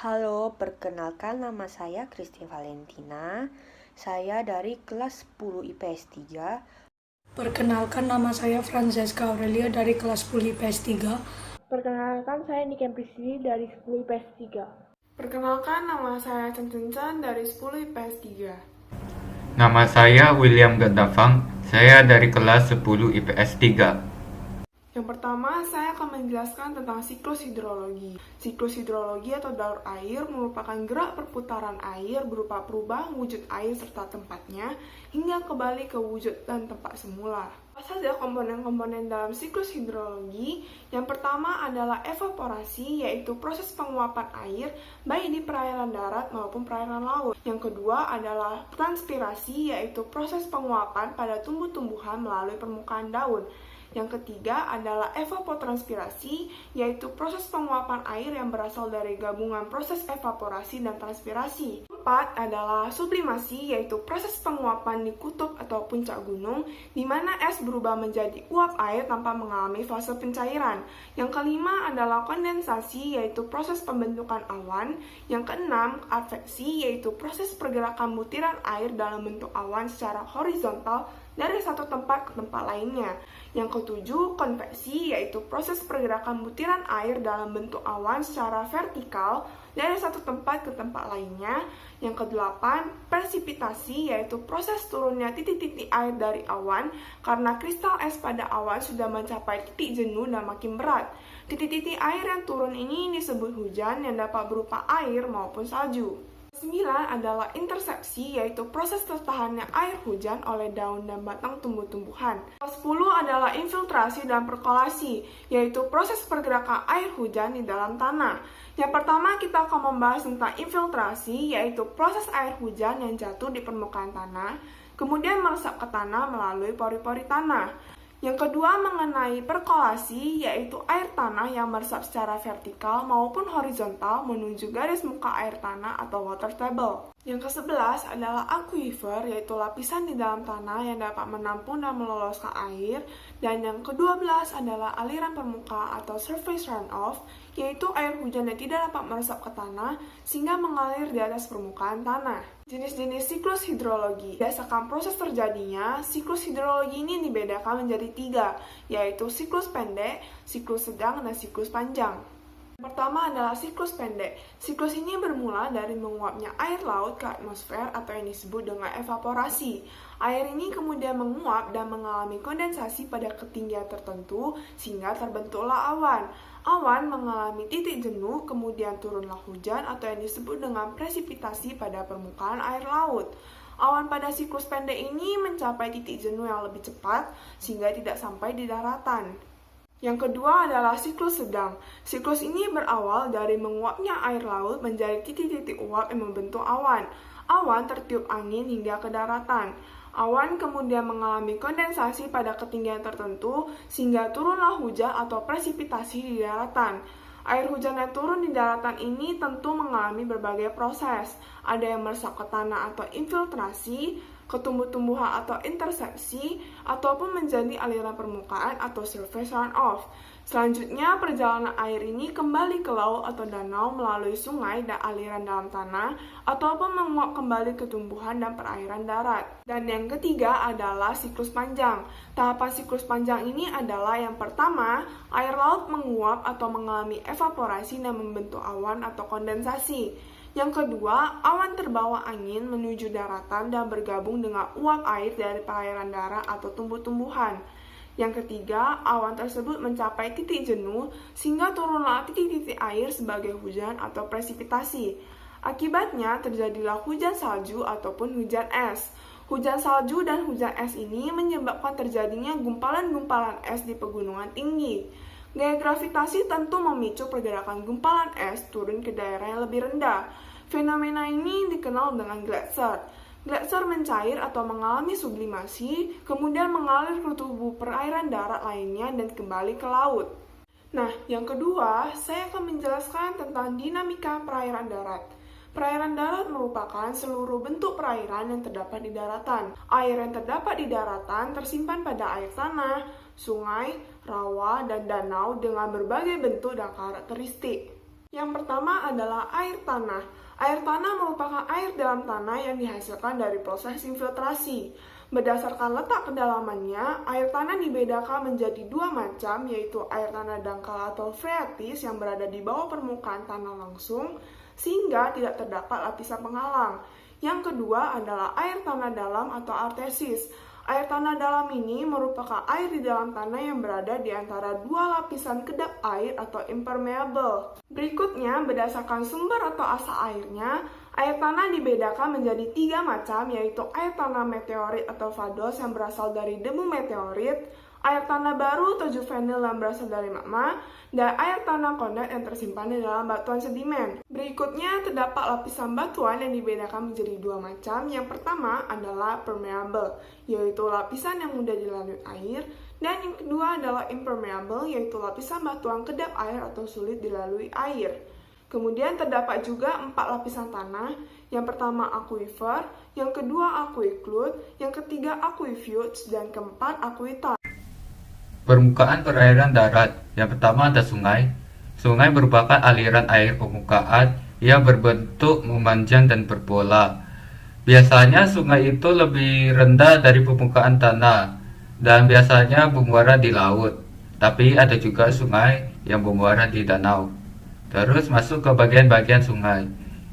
Halo, perkenalkan nama saya Christine Valentina. Saya dari kelas 10 IPS 3. Perkenalkan, nama saya Francesca Aurelia dari kelas 10 IPS 3. Perkenalkan, saya Niken Priscili dari 10 IPS 3. Perkenalkan, nama saya Chen Chen Chen dari 10 IPS 3. Nama saya William Gandafang, saya dari kelas 10 IPS 3. Yang pertama, saya akan menjelaskan tentang siklus hidrologi. Siklus hidrologi atau daur air merupakan gerak perputaran air berupa perubahan wujud air serta tempatnya hingga kembali ke wujud dan tempat semula. Apa saja komponen-komponen dalam siklus hidrologi? Yang pertama adalah evaporasi, yaitu proses penguapan air baik di perairan darat maupun perairan laut. Yang kedua adalah transpirasi, yaitu proses penguapan pada tumbuh-tumbuhan melalui permukaan daun. Yang ketiga adalah evapotranspirasi, yaitu proses penguapan air yang berasal dari gabungan proses evaporasi dan transpirasi. Keempat adalah sublimasi, yaitu proses penguapan di kutub atau puncak gunung, di mana es berubah menjadi uap air tanpa mengalami fase pencairan. Yang kelima adalah kondensasi, yaitu proses pembentukan awan. Yang keenam, adveksi, yaitu proses pergerakan butiran air dalam bentuk awan secara horizontal dari satu tempat ke tempat lainnya. Yang ketujuh, konveksi, yaitu proses pergerakan butiran air dalam bentuk awan secara vertikal dari satu tempat ke tempat lainnya. Yang kedelapan, presipitasi, yaitu proses turunnya titik-titik air dari awan karena kristal es pada awan sudah mencapai titik jenuh dan makin berat. Titik-titik air yang turun ini disebut hujan yang dapat berupa air maupun salju. 9 adalah intersepsi, yaitu proses tertahannya air hujan oleh daun dan batang tumbuh-tumbuhan. 10 adalah infiltrasi dan perkolasi, yaitu proses pergerakan air hujan di dalam tanah. Yang pertama kita akan membahas tentang infiltrasi, yaitu proses air hujan yang jatuh di permukaan tanah, kemudian meresap ke tanah melalui pori-pori tanah. Yang kedua mengenai perkolasi, yaitu air tanah yang meresap secara vertikal maupun horizontal menuju garis muka air tanah atau water table. Yang ke-11 adalah aquifer, yaitu lapisan di dalam tanah yang dapat menampung dan meloloskan air. Dan yang ke-12 adalah aliran permukaan atau surface runoff, yaitu air hujan yang tidak dapat meresap ke tanah sehingga mengalir di atas permukaan tanah. Jenis-jenis siklus hidrologi. Berdasarkan proses terjadinya, siklus hidrologi ini dibedakan menjadi 3, yaitu siklus pendek, siklus sedang, dan siklus panjang. Pertama adalah siklus pendek. Siklus ini bermula dari menguapnya air laut ke atmosfer atau yang disebut dengan evaporasi. Air ini kemudian menguap dan mengalami kondensasi pada ketinggian tertentu sehingga terbentuklah awan. Awan mengalami titik jenuh, kemudian turunlah hujan atau yang disebut dengan presipitasi pada permukaan air laut. Awan pada siklus pendek ini mencapai titik jenuh yang lebih cepat sehingga tidak sampai di daratan. Yang kedua adalah siklus sedang. Siklus ini berawal dari menguapnya air laut menjadi titik-titik uap yang membentuk awan. Awan tertiup angin hingga ke daratan. Awan kemudian mengalami kondensasi pada ketinggian tertentu sehingga turunlah hujan atau presipitasi di daratan. Air hujan yang turun di daratan ini tentu mengalami berbagai proses. Ada yang meresap ke tanah atau infiltrasi, ke tumbuh-tumbuhan atau intersepsi, ataupun menjadi aliran permukaan atau surface runoff. Selanjutnya, perjalanan air ini kembali ke laut atau danau melalui sungai dan aliran dalam tanah, ataupun menguap kembali ke tumbuhan dan perairan darat. Dan yang ketiga adalah siklus panjang. Tahapan siklus panjang ini adalah yang pertama, air laut menguap atau mengalami evaporasi dan membentuk awan atau kondensasi. Yang kedua, awan terbawa angin menuju daratan dan bergabung dengan uap air dari perairan darat atau tumbuh-tumbuhan. Yang ketiga, awan tersebut mencapai titik jenuh sehingga turunlah titik-titik air sebagai hujan atau presipitasi. Akibatnya terjadilah hujan salju ataupun hujan es. Hujan salju dan hujan es ini menyebabkan terjadinya gumpalan-gumpalan es di pegunungan tinggi. Gaya gravitasi tentu memicu pergerakan gumpalan es turun ke daerah yang lebih rendah. Fenomena ini dikenal dengan gletser. Gletser mencair atau mengalami sublimasi, kemudian mengalir ke tubuh perairan darat lainnya dan kembali ke laut. Nah, yang kedua, saya akan menjelaskan tentang dinamika perairan darat. Perairan darat merupakan seluruh bentuk perairan yang terdapat di daratan. Air yang terdapat di daratan tersimpan pada air tanah, sungai, rawa, dan danau dengan berbagai bentuk dan karakteristik. Yang pertama adalah air tanah. Air tanah merupakan air dalam tanah yang dihasilkan dari proses infiltrasi. Berdasarkan letak kedalamannya, air tanah dibedakan menjadi dua macam, yaitu air tanah dangkal atau phreatis yang berada di bawah permukaan tanah langsung, sehingga tidak terdapat lapisan penghalang. Yang kedua adalah air tanah dalam atau artesis. Air tanah dalam ini merupakan air di dalam tanah yang berada di antara dua lapisan kedap air atau impermeable. Berikutnya, berdasarkan sumber atau asal airnya, air tanah dibedakan menjadi tiga macam, yaitu air tanah meteorit atau vados yang berasal dari debu meteorit, air tanah baru atau juvenil yang berasal dari magma, dan air tanah kondet yang tersimpan di dalam batuan sedimen. Berikutnya, terdapat lapisan batuan yang dibedakan menjadi dua macam. Yang pertama adalah permeable, yaitu lapisan yang mudah dilalui air, dan yang kedua adalah impermeable, yaitu lapisan batuan kedap air atau sulit dilalui air. Kemudian terdapat juga 4 lapisan tanah. Yang pertama aquifer, yang kedua aquiclude, yang ketiga aquifers, dan keempat aquitar. Permukaan perairan darat. Yang pertama ada sungai. Sungai merupakan aliran air permukaan yang berbentuk memanjang dan berpola. Biasanya sungai itu lebih rendah dari permukaan tanah dan biasanya bermuara di laut. Tapi ada juga sungai yang bermuara di danau. Terus masuk ke bagian-bagian sungai.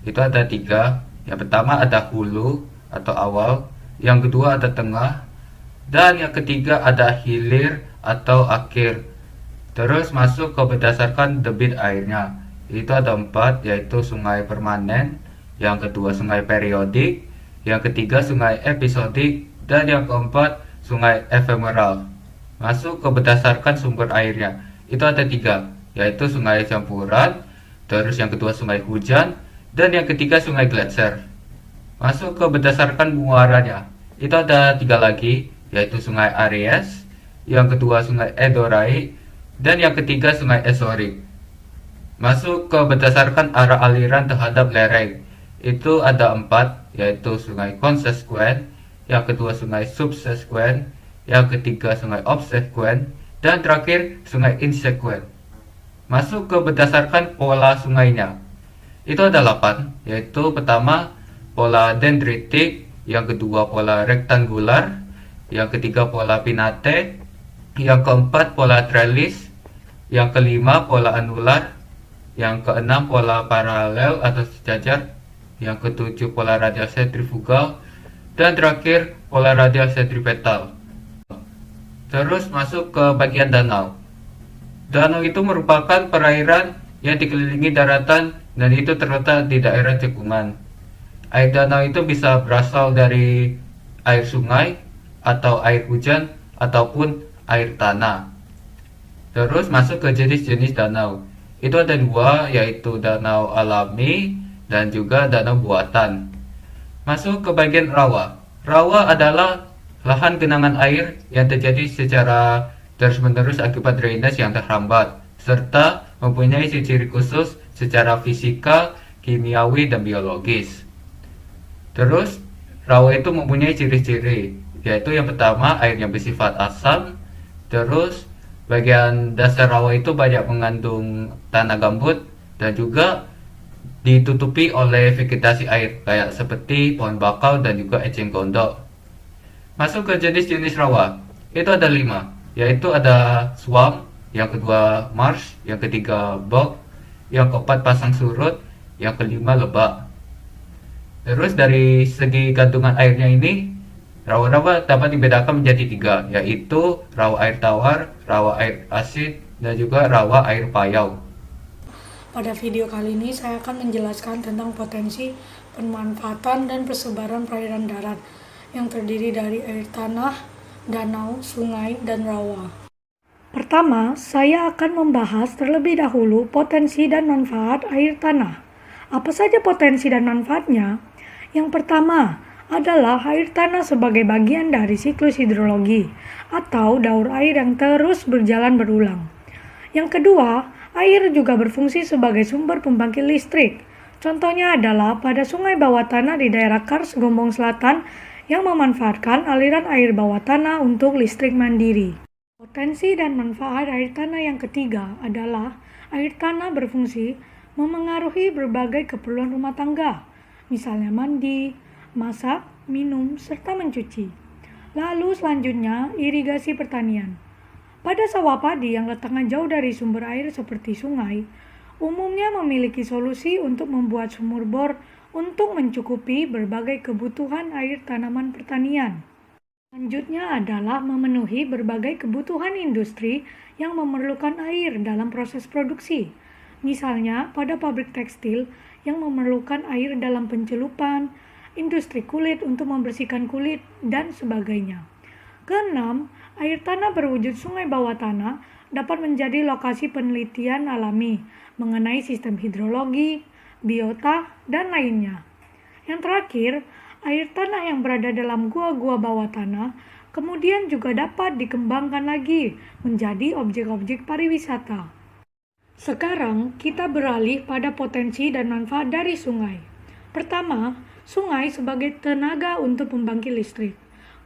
Itu ada 3. Yang pertama ada hulu atau awal, yang kedua ada tengah, dan yang ketiga ada hilir atau akhir. Terus masuk ke berdasarkan debit airnya. Itu ada 4, yaitu sungai permanen, yang kedua sungai periodik, yang ketiga sungai episodik, dan yang keempat sungai ephemeral. Masuk ke berdasarkan sumber airnya. Itu ada 3, yaitu sungai campuran, terus yang kedua sungai hujan, dan yang ketiga sungai gletser. Masuk ke berdasarkan muaranya. Itu ada 3 lagi, yaitu sungai Aries, yang kedua sungai Edorai, dan yang ketiga sungai Esorik. Masuk ke berdasarkan arah aliran terhadap lereng. Itu ada 4, yaitu sungai konsekuent, yang kedua sungai subsekuent, yang ketiga sungai obsekuent, dan terakhir sungai insekuent. Masuk ke berdasarkan pola sungainya. Itu ada 8, yaitu pertama pola dendritik, yang kedua pola rektangular, yang ketiga pola pinnate, yang keempat pola trellis, yang kelima pola anular, yang keenam pola paralel atau sejajar, yang ketujuh pola radial sentrifugal, dan terakhir pola radial sentripetal. Terus masuk ke bagian danau. Danau itu merupakan perairan yang dikelilingi daratan dan itu terletak di daerah cekungan. Air danau itu bisa berasal dari air sungai atau air hujan ataupun air tanah. Terus masuk ke jenis-jenis danau. Itu ada 2, yaitu danau alami dan juga danau buatan. Masuk ke bagian rawa. Rawa adalah lahan genangan air yang terjadi secara terus-menerus akibat drainase yang terhambat, serta mempunyai ciri khusus secara fisika, kimiawi, dan biologis. Terus, rawa itu mempunyai ciri-ciri, yaitu yang pertama air yang bersifat asam. Terus bagian dasar rawa itu banyak mengandung tanah gambut dan juga ditutupi oleh vegetasi air kayak seperti pohon bakau dan juga eceng gondok. Masuk ke jenis-jenis rawa. Itu ada 5, yaitu ada swamp, yang kedua marsh, yang ketiga bog, yang keempat pasang surut, yang kelima lebak. Terus dari segi kandungan airnya ini, rawa-rawa dapat dibedakan menjadi 3, yaitu rawa air tawar, rawa air asid, dan juga rawa air payau. Pada video kali ini saya akan menjelaskan tentang potensi pemanfaatan dan persebaran perairan darat yang terdiri dari air tanah, danau, sungai, dan rawa. Pertama, saya akan membahas terlebih dahulu potensi dan manfaat air tanah. Apa saja potensi dan manfaatnya? Yang pertama adalah air tanah sebagai bagian dari siklus hidrologi atau daur air yang terus berjalan berulang. Yang kedua, air juga berfungsi sebagai sumber pembangkit listrik. Contohnya adalah pada sungai bawah tanah di daerah Kars, Gombong Selatan yang memanfaatkan aliran air bawah tanah untuk listrik mandiri. Potensi dan manfaat air tanah yang ketiga adalah air tanah berfungsi memengaruhi berbagai keperluan rumah tangga, misalnya mandi, masak, minum, serta mencuci. Lalu selanjutnya, irigasi pertanian. Pada sawah padi yang letaknya jauh dari sumber air seperti sungai, umumnya memiliki solusi untuk membuat sumur bor untuk mencukupi berbagai kebutuhan air tanaman pertanian. Selanjutnya adalah memenuhi berbagai kebutuhan industri yang memerlukan air dalam proses produksi. Misalnya pada pabrik tekstil yang memerlukan air dalam pencelupan, industri kulit untuk membersihkan kulit, dan sebagainya. Keenam, air tanah berwujud sungai bawah tanah dapat menjadi lokasi penelitian alami mengenai sistem hidrologi, biota, dan lainnya. Yang terakhir, air tanah yang berada dalam gua-gua bawah tanah kemudian juga dapat dikembangkan lagi menjadi objek-objek pariwisata. Sekarang kita beralih pada potensi dan manfaat dari sungai. Pertama, sungai sebagai tenaga untuk pembangkit listrik.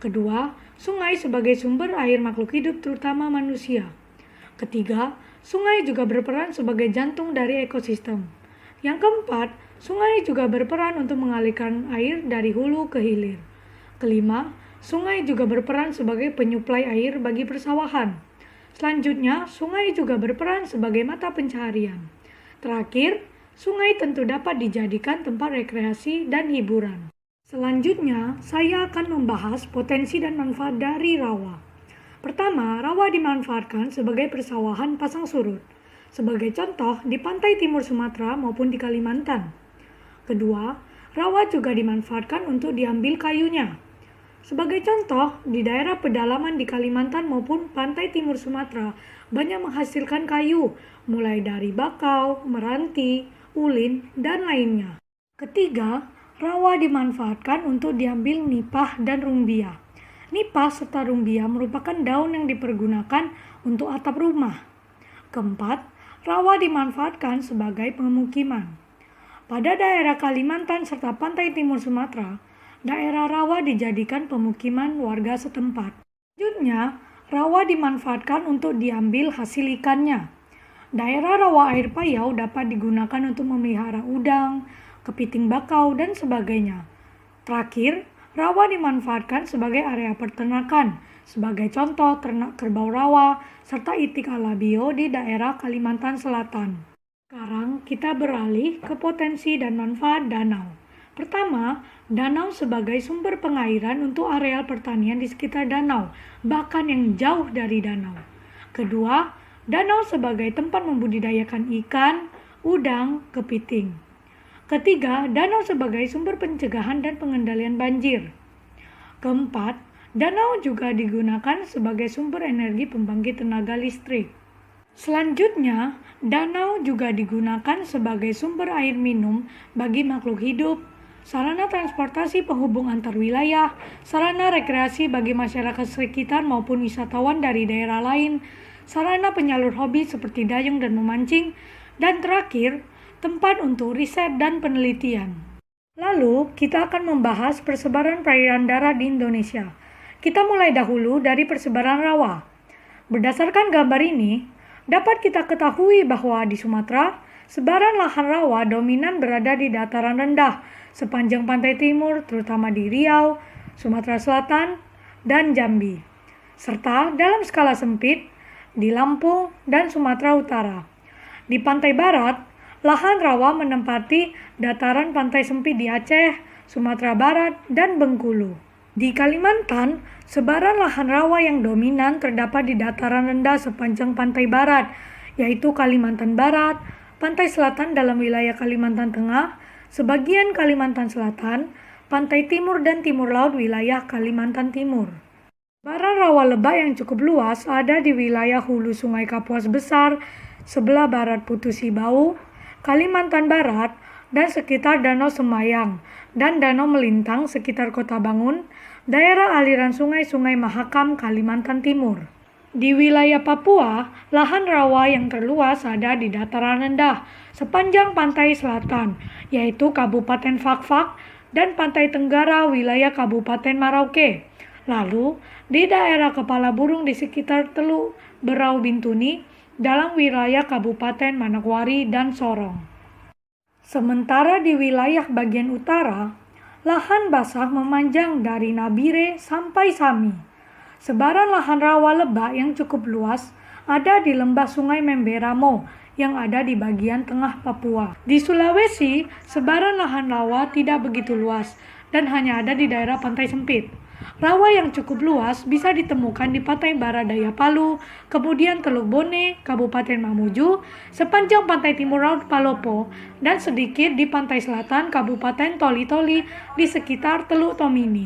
Kedua, sungai sebagai sumber air makhluk hidup terutama manusia. Ketiga, sungai juga berperan sebagai jantung dari ekosistem. Yang keempat, sungai juga berperan untuk mengalirkan air dari hulu ke hilir. Kelima, sungai juga berperan sebagai penyuplai air bagi persawahan. Selanjutnya, sungai juga berperan sebagai mata pencaharian. Terakhir, sungai tentu dapat dijadikan tempat rekreasi dan hiburan. Selanjutnya, saya akan membahas potensi dan manfaat dari rawa. Pertama, rawa dimanfaatkan sebagai persawahan pasang surut. Sebagai contoh, di pantai timur Sumatera maupun di Kalimantan. Kedua, rawa juga dimanfaatkan untuk diambil kayunya. Sebagai contoh, di daerah pedalaman di Kalimantan maupun pantai timur Sumatera banyak menghasilkan kayu, mulai dari bakau, meranti, ulin, dan lainnya. Ketiga, rawa dimanfaatkan untuk diambil nipah dan rumbia. Nipah serta rumbia merupakan daun yang dipergunakan untuk atap rumah. Keempat, rawa dimanfaatkan sebagai pemukiman. Pada daerah Kalimantan serta pantai timur Sumatera, daerah rawa dijadikan pemukiman warga setempat. Selanjutnya, rawa dimanfaatkan untuk diambil hasil ikannya. Daerah rawa air payau dapat digunakan untuk memelihara udang, kepiting bakau, dan sebagainya. Terakhir, rawa dimanfaatkan sebagai area peternakan, sebagai contoh ternak kerbau rawa, serta itik alabio di daerah Kalimantan Selatan. Sekarang kita beralih ke potensi dan manfaat danau. Pertama, danau sebagai sumber pengairan untuk areal pertanian di sekitar danau, bahkan yang jauh dari danau. Kedua, danau sebagai tempat membudidayakan ikan, udang, kepiting. Ketiga, danau sebagai sumber pencegahan dan pengendalian banjir. Keempat, danau juga digunakan sebagai sumber energi pembangkit tenaga listrik. Selanjutnya, danau juga digunakan sebagai sumber air minum bagi makhluk hidup, sarana transportasi penghubung antar wilayah, sarana rekreasi bagi masyarakat sekitar maupun wisatawan dari daerah lain, sarana penyalur hobi seperti dayung dan memancing, dan terakhir, tempat untuk riset dan penelitian. Lalu, kita akan membahas persebaran perairan darat di Indonesia. Kita mulai dahulu dari persebaran rawa. Berdasarkan gambar ini, dapat kita ketahui bahwa di Sumatera, sebaran lahan rawa dominan berada di dataran rendah sepanjang pantai timur, terutama di Riau, Sumatera Selatan, dan Jambi, serta dalam skala sempit di Lampung dan Sumatera Utara. Di pantai barat, lahan rawa menempati dataran pantai sempit di Aceh, Sumatera Barat, dan Bengkulu. Di Kalimantan, sebaran lahan rawa yang dominan terdapat di dataran rendah sepanjang pantai barat, yaitu Kalimantan Barat, pantai selatan dalam wilayah Kalimantan Tengah, sebagian Kalimantan Selatan, pantai timur dan timur laut wilayah Kalimantan Timur. Sebaran rawa lebak yang cukup luas ada di wilayah hulu Sungai Kapuas Besar, sebelah barat Putus Sibau, Kalimantan Barat, dan sekitar Danau Semayang, dan Danau Melintang sekitar Kota Bangun, daerah aliran sungai-sungai Mahakam, Kalimantan Timur. Di wilayah Papua, lahan rawa yang terluas ada di dataran rendah sepanjang pantai selatan, yaitu Kabupaten Fakfak dan pantai tenggara wilayah Kabupaten Merauke. Lalu, di daerah kepala burung di sekitar Teluk Berau Bintuni dalam wilayah Kabupaten Manokwari dan Sorong. Sementara di wilayah bagian utara, lahan basah memanjang dari Nabire sampai Sami. Sebaran lahan rawa lebak yang cukup luas ada di lembah Sungai Memberamo yang ada di bagian tengah Papua. Di Sulawesi, sebaran lahan rawa tidak begitu luas dan hanya ada di daerah pantai sempit. Rawa yang cukup luas bisa ditemukan di Pantai Baradaya Palu, kemudian Teluk Bone, Kabupaten Mamuju, sepanjang pantai timur laut Palopo, dan sedikit di pantai selatan Kabupaten Toli-Toli di sekitar Teluk Tomini.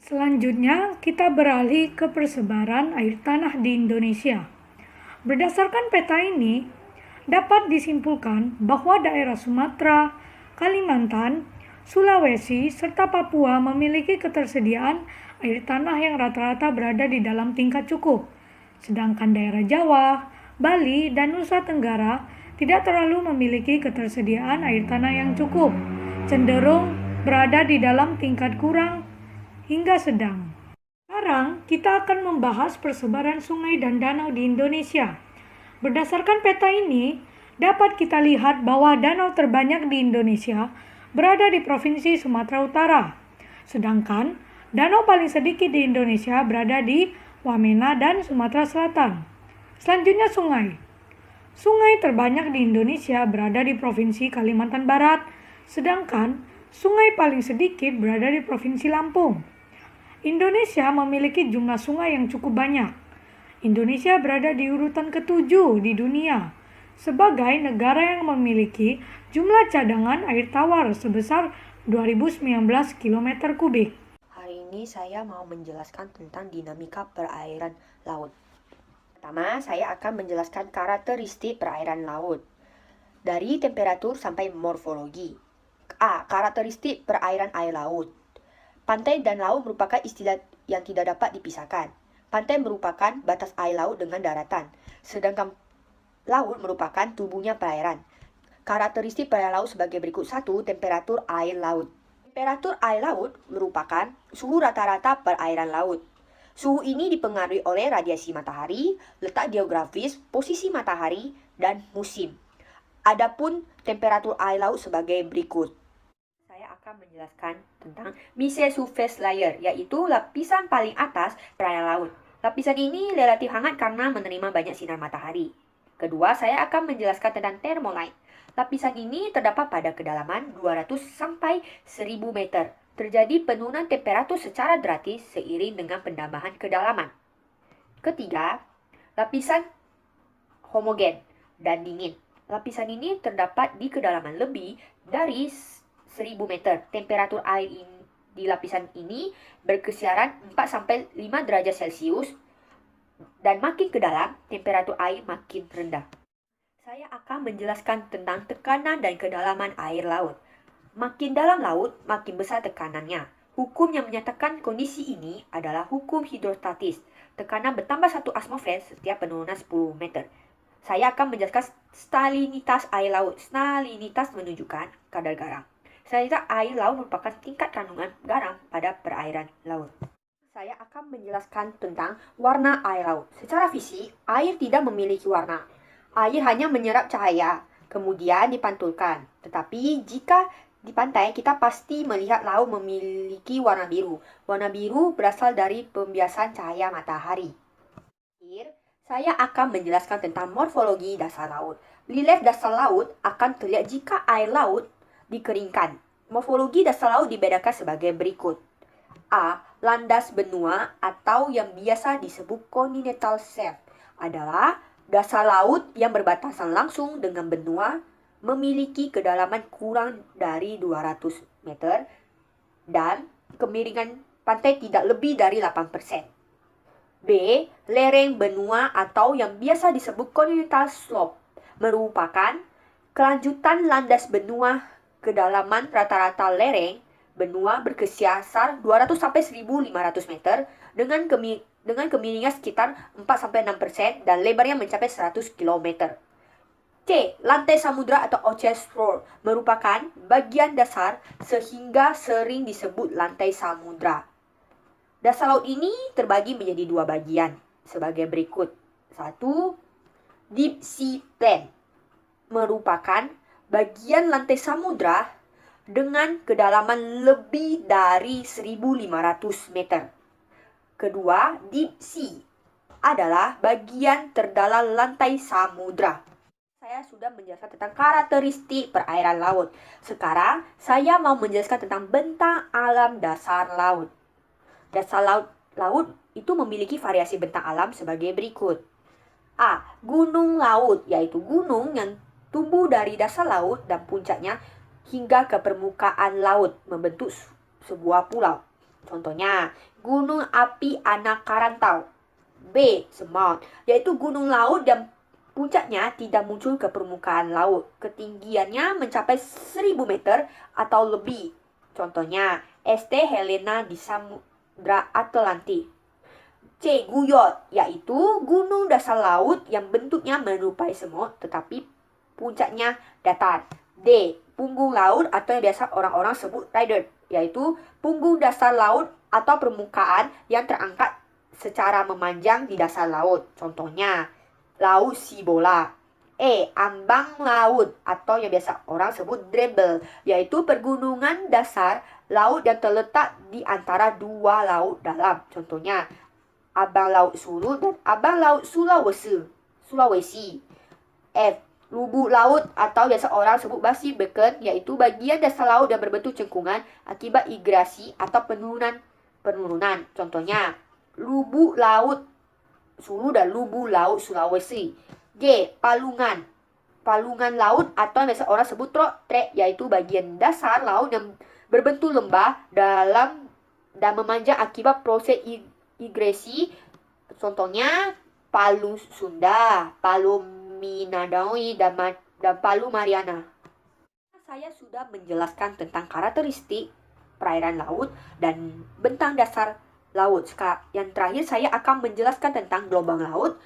Selanjutnya, kita beralih ke persebaran air tanah di Indonesia. Berdasarkan peta ini, dapat disimpulkan bahwa daerah Sumatera, Kalimantan, Sulawesi, serta Papua memiliki ketersediaan air tanah yang rata-rata berada di dalam tingkat cukup. Sedangkan daerah Jawa, Bali, dan Nusa Tenggara tidak terlalu memiliki ketersediaan air tanah yang cukup, cenderung berada di dalam tingkat kurang hingga sedang. Sekarang kita akan membahas persebaran sungai dan danau di Indonesia. Berdasarkan peta ini, dapat kita lihat bahwa danau terbanyak di Indonesia berada di Provinsi Sumatera Utara. Sedangkan danau paling sedikit di Indonesia berada di Wamena dan Sumatera Selatan. Selanjutnya sungai. Sungai terbanyak di Indonesia berada di Provinsi Kalimantan Barat, sedangkan sungai paling sedikit berada di Provinsi Lampung. Indonesia memiliki jumlah sungai yang cukup banyak. Indonesia berada di urutan ke-7 di dunia sebagai negara yang memiliki jumlah cadangan air tawar sebesar 2019 km kubik. Hari ini saya mau menjelaskan tentang dinamika perairan laut. Pertama, saya akan menjelaskan karakteristik perairan laut. Dari temperatur sampai morfologi. A. Karakteristik perairan air laut. Pantai dan laut merupakan istilah yang tidak dapat dipisahkan. Pantai merupakan batas air laut dengan daratan, sedangkan laut merupakan tubuhnya perairan. Karakteristik perairan laut sebagai berikut. 1. Temperatur air laut. Temperatur air laut merupakan suhu rata-rata perairan laut. Suhu ini dipengaruhi oleh radiasi matahari, letak geografis, posisi matahari, dan musim. Adapun temperatur air laut sebagai berikut. Saya akan menjelaskan tentang mesosurface layer, yaitu lapisan paling atas perairan laut. Lapisan ini relatif hangat karena menerima banyak sinar matahari. Kedua, saya akan menjelaskan tentang thermolite. Lapisan ini terdapat pada kedalaman 200 sampai 1000 meter. Terjadi penurunan temperatur secara drastis seiring dengan penambahan kedalaman. Ketiga, lapisan homogen dan dingin. Lapisan ini terdapat di kedalaman lebih dari 1000 meter. Temperatur air di lapisan ini berkisiaran 4 sampai 5 derajat Celcius. Dan makin ke dalam, temperatur air makin rendah. Saya akan menjelaskan tentang tekanan dan kedalaman air laut. Makin dalam laut, makin besar tekanannya. Hukum yang menyatakan kondisi ini adalah hukum hidrostatis. Tekanan bertambah 1 atmosfer setiap penurunan 10 meter. Saya akan menjelaskan salinitas air laut. Salinitas menunjukkan kadar garam. Salinitas air laut merupakan tingkat kandungan garam pada perairan laut. Saya akan menjelaskan tentang warna air laut. Secara fisik, air tidak memiliki warna. Air hanya menyerap cahaya, kemudian dipantulkan. Tetapi jika di pantai, kita pasti melihat laut memiliki warna biru. Warna biru berasal dari pembiasan cahaya matahari. Saya akan menjelaskan tentang morfologi dasar laut. Relief dasar laut akan terlihat jika air laut dikeringkan. Morfologi dasar laut dibedakan sebagai berikut. A. Landas benua atau yang biasa disebut continental shelf adalah dasar laut yang berbatasan langsung dengan benua, memiliki kedalaman kurang dari 200 meter dan kemiringan pantai tidak lebih dari 8%. B. Lereng benua atau yang biasa disebut continental slope merupakan kelanjutan landas benua. Kedalaman rata-rata lereng benua berkisar 200 sampai 1500 meter dengan kemiringan sekitar 4-6% dan lebarnya mencapai 100 km. C. Lantai samudra atau ocean floor merupakan bagian dasar sehingga sering disebut lantai samudra. Dasar laut ini terbagi menjadi 2 bagian sebagai berikut. 1. Deep sea plain merupakan bagian lantai samudra dengan kedalaman lebih dari 1.500 meter. Kedua, deep sea adalah bagian terdalam lantai samudra. Saya sudah menjelaskan tentang karakteristik perairan laut. Sekarang, saya mau menjelaskan tentang bentang alam dasar laut. Dasar laut itu memiliki variasi bentang alam sebagai berikut. A. Gunung laut, yaitu gunung yang tumbuh dari dasar laut dan puncaknya hingga ke permukaan laut membentuk sebuah pulau. Contohnya, gunung api anak Karantau. B. Semout, yaitu gunung laut dan puncaknya tidak muncul ke permukaan laut. Ketinggiannya mencapai 1.000 meter atau lebih. Contohnya, St. Helena di Samudra Atlantik. C. Guyot, yaitu gunung dasar laut yang bentuknya menyerupai semut tetapi puncaknya datar. D. Punggung laut atau yang biasa orang-orang sebut rider, yaitu punggung dasar laut atau permukaan yang terangkat secara memanjang di dasar laut. Contohnya, Laut Sibola. E. Ambang laut atau yang biasa orang sebut drabble, yaitu pergunungan dasar laut yang terletak di antara dua laut dalam. Contohnya, Abang Laut Sulut dan Abang Laut Sulawesi. F. Lubuk laut atau biasa orang sebut basi beken, yaitu bagian dasar laut yang berbentuk cengkungan akibat migrasi atau penurunan. Contohnya, lubuk laut Sulu dan lubuk laut Sulawesi. G. Palungan laut atau biasa orang sebut trek, yaitu bagian dasar laut yang berbentuk lembah dalam dan memanjang akibat proses migrasi. Contohnya, Palu Sunda, Palu Minadawi, dan Palu Mariana. Saya sudah menjelaskan tentang karakteristik perairan laut dan bentang dasar laut. Yang terakhir saya akan menjelaskan tentang gelombang laut,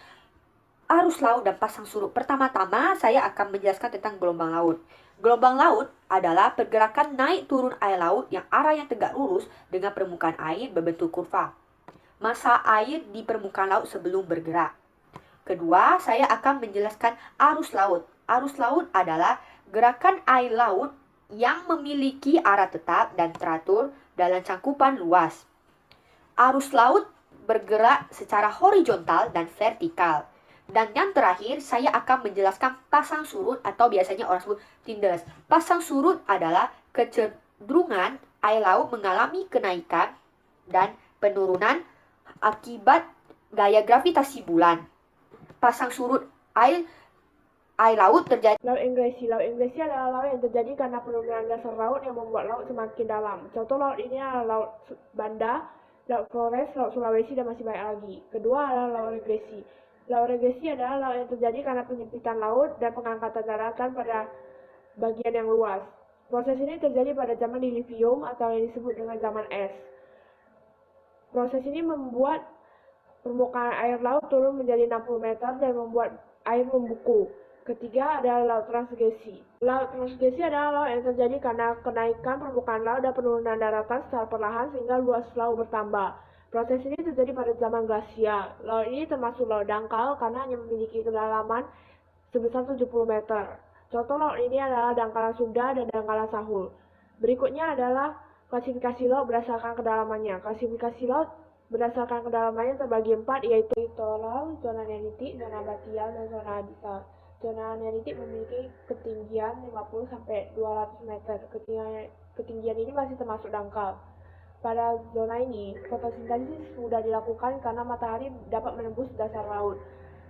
arus laut, dan pasang surut. Pertama-tama saya akan menjelaskan tentang gelombang laut. Gelombang laut adalah pergerakan naik turun air laut yang arahnya tegak lurus dengan permukaan air berbentuk kurva. Massa air di permukaan laut sebelum bergerak. Kedua, saya akan menjelaskan arus laut. Arus laut adalah gerakan air laut yang memiliki arah tetap dan teratur dalam cangkupan luas. Arus laut bergerak secara horizontal dan vertikal. Dan yang terakhir, saya akan menjelaskan pasang surut atau biasanya orang sebut tidus. Pasang surut adalah kecenderungan air laut mengalami kenaikan dan penurunan akibat gaya gravitasi bulan. Pasang surut air laut terjadi. Laut Inggris adalah laut yang terjadi karena penurunan dasar laut yang membuat laut semakin dalam. Contoh laut ini adalah Laut Banda, Laut Flores, Laut Sulawesi, dan masih banyak lagi. Kedua adalah laut regresi. Laut regresi adalah laut yang terjadi karena penyempitan laut dan pengangkatan daratan pada bagian yang luas. Proses ini terjadi pada zaman dilithium atau yang disebut dengan zaman es. Proses ini membuat permukaan air laut turun menjadi 60 meter dan membuat air membeku. Ketiga adalah laut transgresi. Laut transgresi adalah laut yang terjadi karena kenaikan permukaan laut dan penurunan daratan secara perlahan sehingga luas laut bertambah. Proses ini terjadi pada zaman glasial. Laut ini termasuk laut dangkal karena hanya memiliki kedalaman sebesar 70 meter. Contoh laut ini adalah Dangkala Sunda dan Dangkala Sahul. Berikutnya adalah klasifikasi laut berdasarkan kedalamannya. Klasifikasi laut berdasarkan kedalamannya terbagi 4, yaitu littoral, zona neritik, zona batial, dan zona abyssal. Zona neritik memiliki ketinggian 50-200 meter. Ketinggian ini masih termasuk dangkal. Pada zona ini, fotosintesis mudah dilakukan karena matahari dapat menembus dasar laut.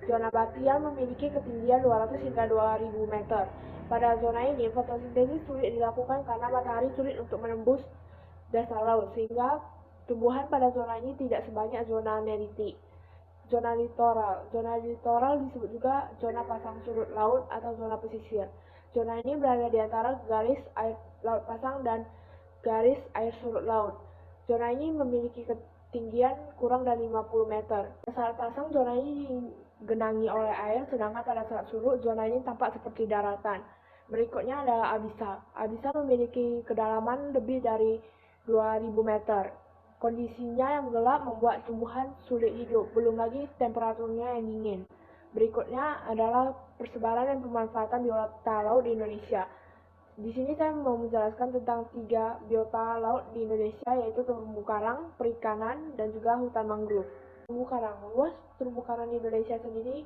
Zona batial memiliki ketinggian 200 hingga 2000 meter. Pada zona ini, fotosintesis sulit dilakukan karena matahari sulit untuk menembus dasar laut, sehingga tumbuhan pada zona ini tidak sebanyak zona neritik. Zona littoral disebut juga zona pasang surut laut atau zona pesisir. Zona ini berada di antara garis air laut pasang dan garis air surut laut. Zona ini memiliki ketinggian kurang dari 50 meter. Pada saat pasang, zona ini digenangi oleh air, sedangkan pada saat surut, zona ini tampak seperti daratan. Berikutnya adalah abyssal. Abyssal memiliki kedalaman lebih dari 2000 meter. Kondisinya yang gelap membuat tumbuhan sulit hidup, belum lagi temperaturnya yang dingin. Berikutnya adalah persebaran dan pemanfaatan biota laut di Indonesia. Di sini saya mau menjelaskan tentang 3 biota laut di Indonesia, yaitu terumbu karang, perikanan, dan juga hutan mangrove. Terumbu karang. Luas terumbu karang di Indonesia sendiri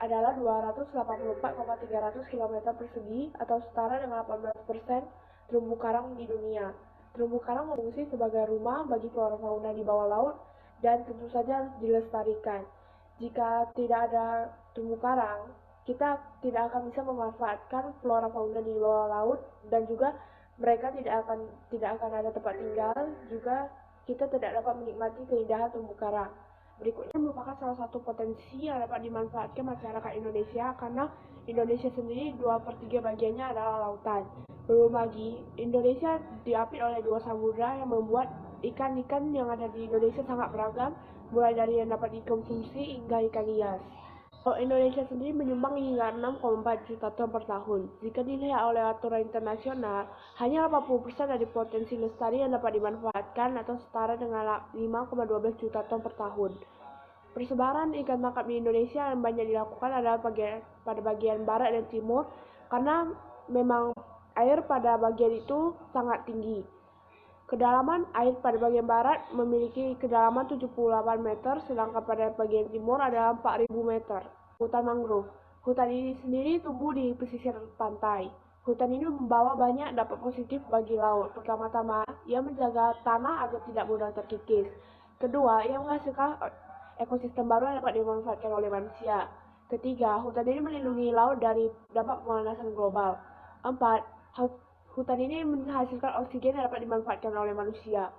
adalah 284,300 km persegi atau setara dengan 18% terumbu karang di dunia. Terumbu karang berfungsi sebagai rumah bagi flora fauna di bawah laut dan tentu saja harus dilestarikan. Jika tidak ada terumbu karang, kita tidak akan bisa memanfaatkan flora fauna di bawah laut dan juga mereka tidak akan ada tempat tinggal, juga kita tidak dapat menikmati keindahan terumbu karang. Berikutnya merupakan salah satu potensi yang dapat dimanfaatkan masyarakat Indonesia karena Indonesia sendiri 2/3 bagiannya adalah lautan. Belum lagi, Indonesia diapit oleh 2 samudra yang membuat ikan-ikan yang ada di Indonesia sangat beragam, mulai dari yang dapat dikonsumsi hingga ikan hias. Indonesia sendiri menyumbang hingga 6,4 juta ton per tahun. Jika dilihat oleh aturan internasional, hanya 80% dari potensi lestari yang dapat dimanfaatkan atau setara dengan 5,12 juta ton per tahun. Persebaran ikan tangkap di Indonesia yang banyak dilakukan adalah pada bagian barat dan timur, karena memang air pada bagian itu sangat tinggi. Kedalaman air pada bagian barat memiliki kedalaman 78 meter, sedangkan pada bagian timur adalah 4.000 meter. Hutan mangrove. Hutan ini sendiri tumbuh di pesisir pantai. Hutan ini membawa banyak dampak positif bagi laut. Pertama-tama, ia menjaga tanah agar tidak mudah terkikis. Kedua, ia menghasilkan ekosistem baru yang dapat dimanfaatkan oleh manusia. Ketiga, hutan ini melindungi laut dari dampak pemanasan global. 4. Hutan ini menghasilkan oksigen yang dapat dimanfaatkan oleh manusia.